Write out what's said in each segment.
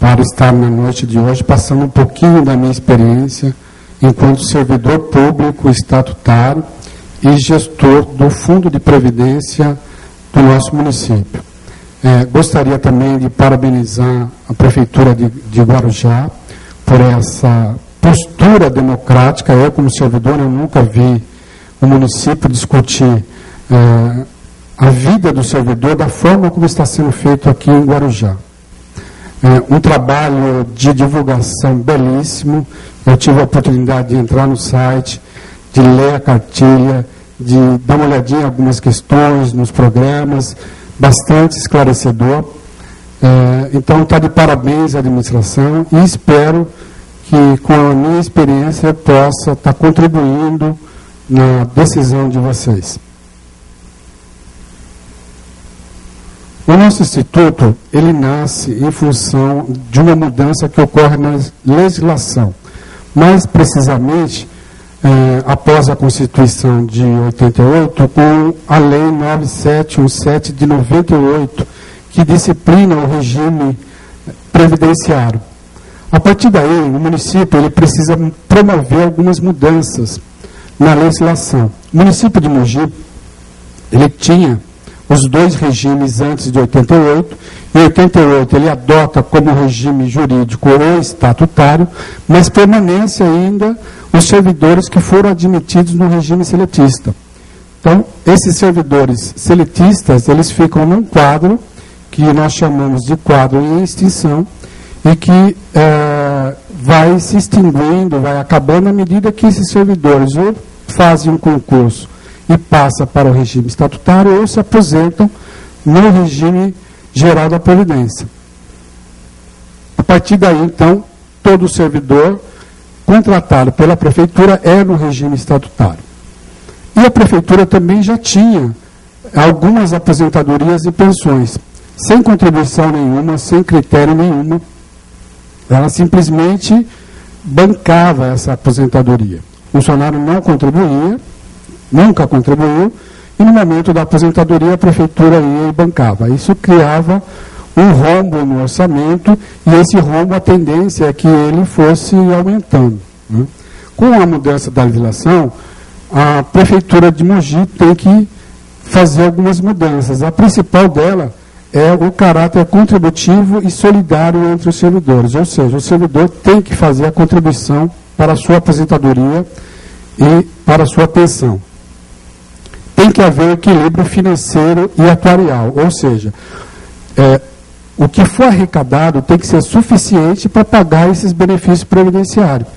para estar na noite de hoje passando um pouquinho da minha experiência enquanto servidor público estatutário e gestor do Fundo de Previdência do nosso município. Gostaria também de parabenizar a Prefeitura de Guarujá por essa postura democrática. Eu, como servidor, eu nunca vi o município discutir a vida do servidor da forma como está sendo feito aqui em Guarujá. Um trabalho de divulgação belíssimo. Eu tive a oportunidade de entrar no site, de ler a cartilha, de dar uma olhadinha em algumas questões nos programas, bastante esclarecedor. Então, está de parabéns à administração e espero que, com a minha experiência, eu possa estar contribuindo na decisão de vocês. O nosso instituto, ele nasce em função de uma mudança que ocorre na legislação. Mais precisamente, após a Constituição de 88, com a Lei 9717 de 98, que disciplina o regime previdenciário. A partir daí, o município ele precisa promover algumas mudanças na legislação. O município de Mogi, ele tinha os dois regimes antes de 88. Em 88 ele adota como regime jurídico o estatutário, mas permanece ainda os servidores que foram admitidos no regime seletista. Então, esses servidores seletistas, eles ficam num quadro que nós chamamos de quadro em extinção e que vai se extinguindo, vai acabando à medida que esses servidores ou fazem um concurso e passa para o regime estatutário ou se aposentam no regime geral da Previdência. A partir daí, então, todo servidor contratado pela Prefeitura é no regime estatutário. E a Prefeitura também já tinha algumas aposentadorias e pensões, sem contribuição nenhuma, sem critério nenhuma. Ela simplesmente bancava essa aposentadoria. O funcionário não contribuía, nunca contribuiu, e no momento da aposentadoria a Prefeitura ia e bancava. Isso criava um rombo no orçamento, e esse rombo, a tendência é que ele fosse aumentando. Com a mudança da legislação, a Prefeitura de Mogi tem que fazer algumas mudanças. A principal dela é o caráter contributivo e solidário entre os servidores, ou seja, o servidor tem que fazer a contribuição para a sua aposentadoria e para a sua pensão. Tem que haver equilíbrio financeiro e atuarial, ou seja, o que for arrecadado tem que ser suficiente para pagar esses benefícios previdenciários.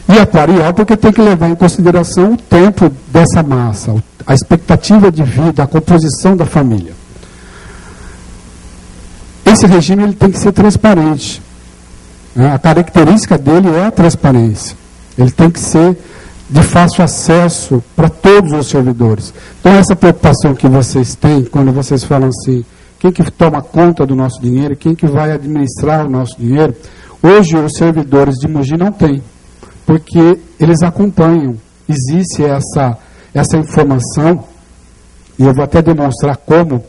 E atuarial porque tem que levar em consideração o tempo dessa massa, a expectativa de vida, a composição da família. Esse regime ele tem que ser transparente. A característica dele é a transparência. Ele tem que ser de fácil acesso para todos os servidores. Então, essa preocupação que vocês têm, quando vocês falam assim, quem que toma conta do nosso dinheiro, quem que vai administrar o nosso dinheiro, hoje os servidores de Mogi não têm, porque eles acompanham. Existe essa informação, e eu vou até demonstrar como,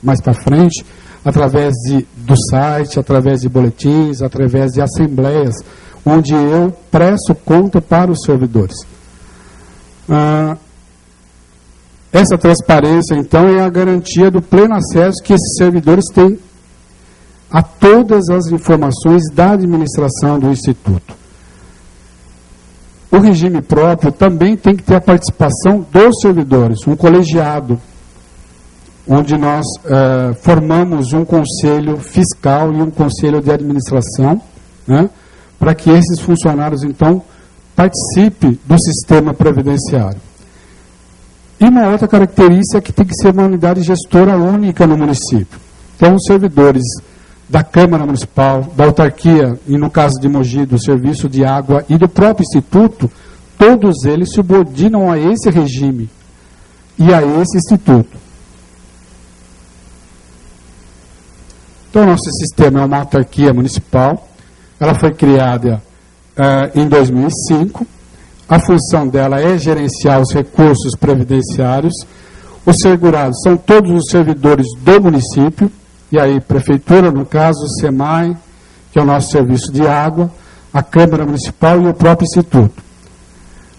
mais para frente, através do site, através de boletins, através de assembleias, onde eu presto conta para os servidores. Essa transparência, então, é a garantia do pleno acesso que esses servidores têm a todas as informações da administração do Instituto. O regime próprio também tem que ter a participação dos servidores, um colegiado, onde nós formamos um conselho fiscal e um conselho de administração, para que esses funcionários, então, participem do sistema previdenciário. E uma outra característica é que tem que ser uma unidade gestora única no município. Então, os servidores da Câmara Municipal, da autarquia, e no caso de Mogi, do Serviço de Água e do próprio Instituto, todos eles subordinam a esse regime e a esse Instituto. Então, nosso sistema é uma autarquia municipal, ela foi criada em 2005, a função dela é gerenciar os recursos previdenciários, os segurados são todos os servidores do município, e aí, prefeitura, no caso, SEMAI, que é o nosso serviço de água, a Câmara Municipal e o próprio Instituto.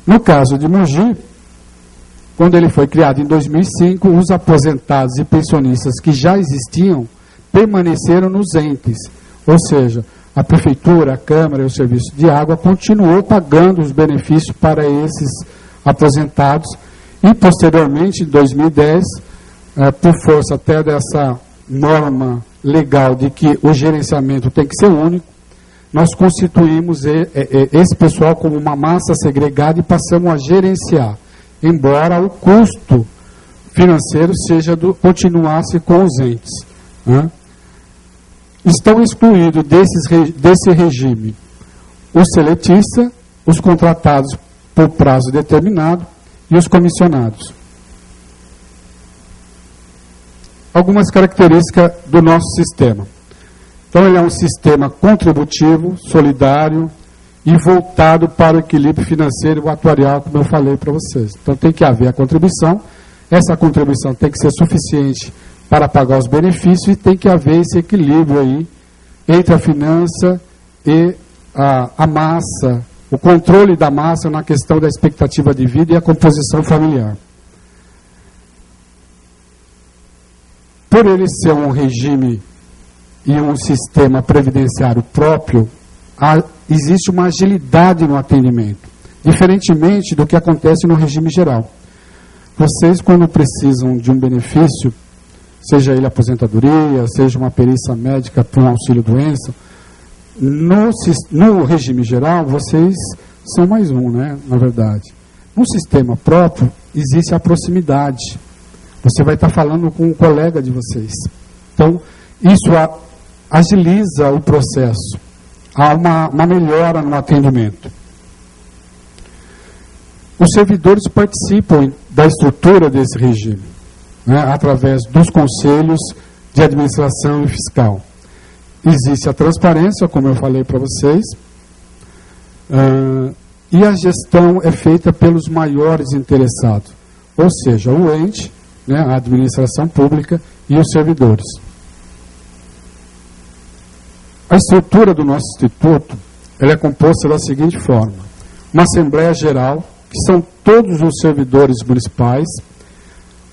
No caso de Mogi, quando ele foi criado em 2005, os aposentados e pensionistas que já existiam permaneceram nos entes, ou seja, a Prefeitura, a Câmara e o Serviço de Água continuou pagando os benefícios para esses aposentados e, posteriormente, em 2010, por força até dessa norma legal de que o gerenciamento tem que ser único, nós constituímos esse pessoal como uma massa segregada e passamos a gerenciar, embora o custo financeiro continuasse com os entes. Né? Estão excluídos desse regime os seletistas, os contratados por prazo determinado e os comissionados. Algumas características do nosso sistema. Então, ele é um sistema contributivo, solidário e voltado para o equilíbrio financeiro e atuarial, como eu falei para vocês. Então, tem que haver a contribuição, essa contribuição tem que ser suficiente para pagar os benefícios e tem que haver esse equilíbrio aí entre a finança e a massa, o controle da massa na questão da expectativa de vida e a composição familiar. Por ele ser um regime e um sistema previdenciário próprio, existe uma agilidade no atendimento, diferentemente do que acontece no regime geral. Vocês, quando precisam de um benefício, seja ele aposentadoria, seja uma perícia médica para um auxílio-doença, no regime geral, vocês são mais um, né, na verdade. No sistema próprio, existe a proximidade. Você vai estar falando com um colega de vocês. Então, isso agiliza o processo. Há uma melhora no atendimento. Os servidores participam da estrutura desse regime, né, através dos conselhos de administração e fiscal. Existe a transparência, como eu falei para vocês, e a gestão é feita pelos maiores interessados, ou seja, o ente, né, a administração pública e os servidores. A estrutura do nosso instituto ela é composta da seguinte forma: uma Assembleia Geral, que são todos os servidores municipais,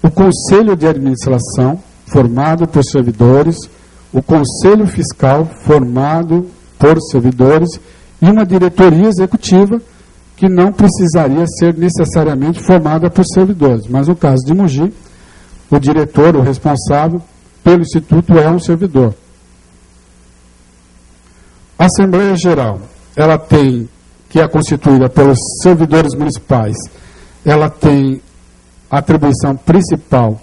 o Conselho de Administração, formado por servidores, o Conselho Fiscal, formado por servidores, e uma diretoria executiva, que não precisaria ser necessariamente formada por servidores. Mas no caso de Mogi, o diretor, o responsável pelo Instituto é um servidor. A Assembleia Geral, ela tem, que é constituída pelos servidores municipais, ela tem a atribuição principal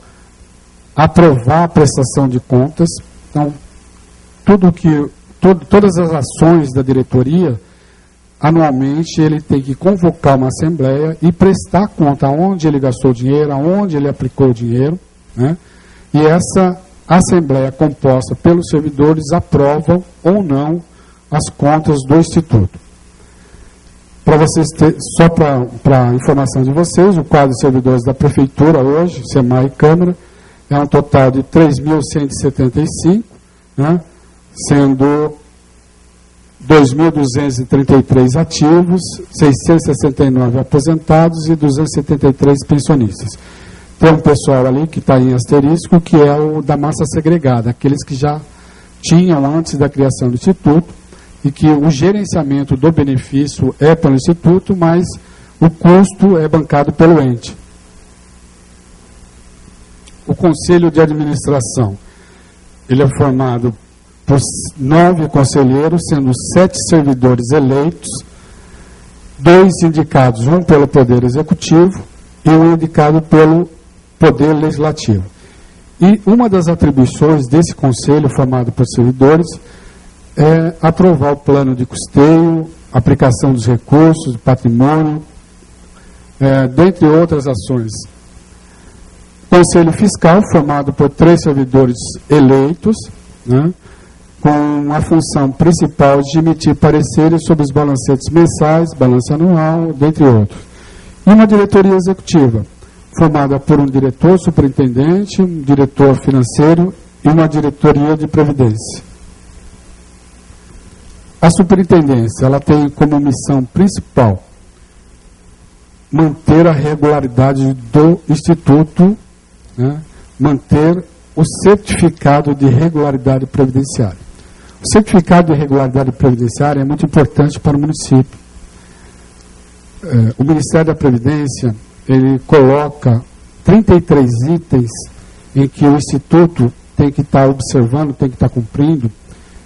aprovar a prestação de contas. Então, todas as ações da diretoria, anualmente ele tem que convocar uma assembleia e prestar conta aonde ele gastou o dinheiro, aonde ele aplicou o dinheiro, né? E essa assembleia composta pelos servidores aprovam ou não as contas do Instituto. Para vocês só para informação de vocês, o quadro de servidores da Prefeitura hoje, SEMAI e Câmara, é um total de 3.175, né, sendo 2.233 ativos, 669 aposentados e 273 pensionistas. Tem um pessoal ali que está em asterisco, que é o da massa segregada, aqueles que já tinham antes da criação do Instituto, e que o gerenciamento do benefício é pelo Instituto, mas o custo é bancado pelo ente. O Conselho de Administração, ele é formado por 9 conselheiros, sendo 7 servidores eleitos, 2 indicados, um pelo Poder Executivo e um indicado pelo Poder Legislativo. E uma das atribuições desse conselho, formado por servidores, é aprovar o plano de custeio, aplicação dos recursos, do patrimônio, dentre outras ações. Conselho Fiscal, formado por 3 servidores eleitos, né, com a função principal de emitir pareceres sobre os balancetes mensais, balanço anual, dentre outros. E uma diretoria executiva, formada por um diretor superintendente, um diretor financeiro e uma diretoria de previdência. A superintendência, ela tem como missão principal manter a regularidade do Instituto, né, manter o certificado de regularidade previdenciária. O certificado de regularidade previdenciária é muito importante para o município. O Ministério da Previdência, ele coloca 33 itens em que o Instituto tem que estar observando, tem que estar cumprindo,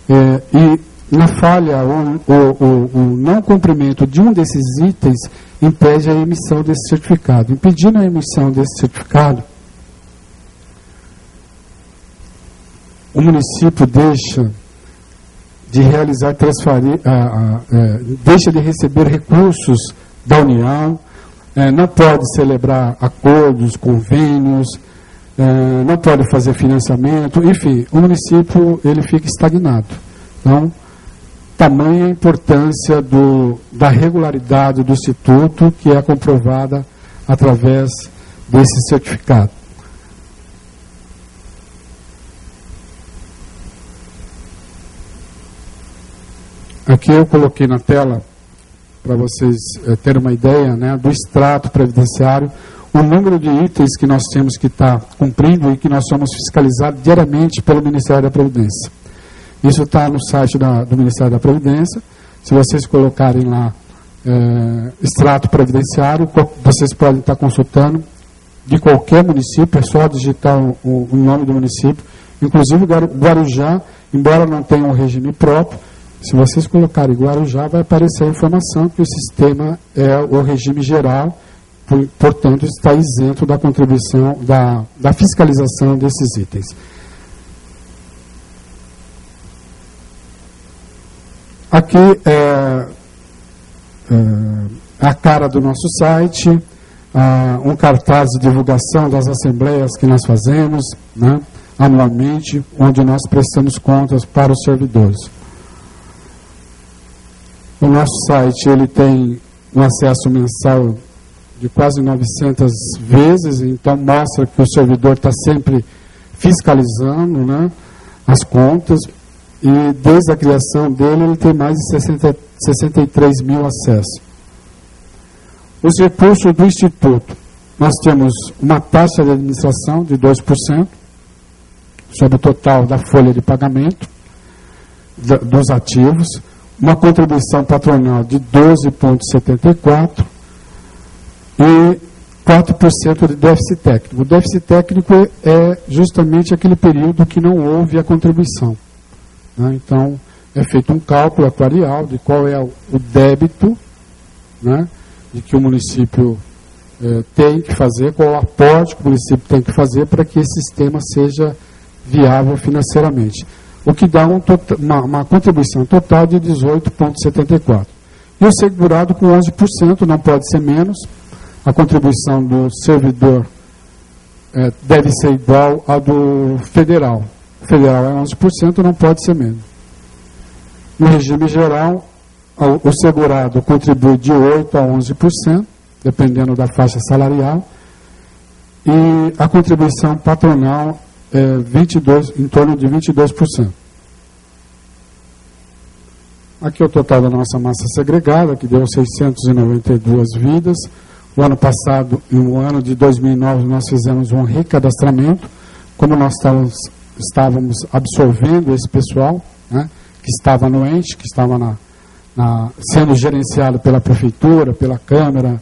e na falha ou não cumprimento de um desses itens impede a emissão desse certificado. Impedindo a emissão desse certificado, o município deixa de realizar deixa de receber recursos da União, não pode celebrar acordos, convênios, não pode fazer financiamento, enfim, o município ele fica estagnado. Então, tamanha a importância da regularidade do Instituto, que é comprovada através desse certificado. Aqui eu coloquei na tela, para vocês terem uma ideia, né, do extrato previdenciário, o número de itens que nós temos que estar cumprindo e que nós somos fiscalizados diariamente pelo Ministério da Previdência. Isso está no site do Ministério da Previdência. Se vocês colocarem lá extrato previdenciário, vocês podem estar consultando de qualquer município, é só digitar o nome do município. Inclusive Guarujá, embora não tenha um regime próprio, se vocês colocarem Guarujá, vai aparecer a informação que o sistema é o regime geral, portanto, está isento da contribuição, da fiscalização desses itens. Aqui é a cara do nosso site, um cartaz de divulgação das assembleias que nós fazemos, né, anualmente, onde nós prestamos contas para os servidores. O nosso site ele tem um acesso mensal de quase 900 vezes, então mostra que o servidor está sempre fiscalizando, né, as contas, e desde a criação dele ele tem mais de 63 mil acessos. Os recursos do Instituto, nós temos uma taxa de administração de 2% sobre o total da folha de pagamento dos ativos, uma contribuição patronal de 12,74% e 4% de déficit técnico. O déficit técnico é justamente aquele período que não houve a contribuição, né? Então, é feito um cálculo atuarial de qual é o débito, né, de que o município tem que fazer, qual o aporte que o município tem que fazer para que esse sistema seja viável financeiramente. O que dá uma contribuição total de 18,74%. E o segurado com 11%, não pode ser menos. A contribuição do servidor deve ser igual à do federal. O federal é 11%, não pode ser menos. No regime geral, o segurado contribui de 8% a 11%, dependendo da faixa salarial, e a contribuição patronal em torno de 22%. Aqui é o total da nossa massa segregada, que deu 692 vidas. O ano passado, no ano de 2009, nós fizemos um recadastramento, como nós estávamos absorvendo esse pessoal, né, que estava no ente, que estava sendo gerenciado pela prefeitura, pela Câmara,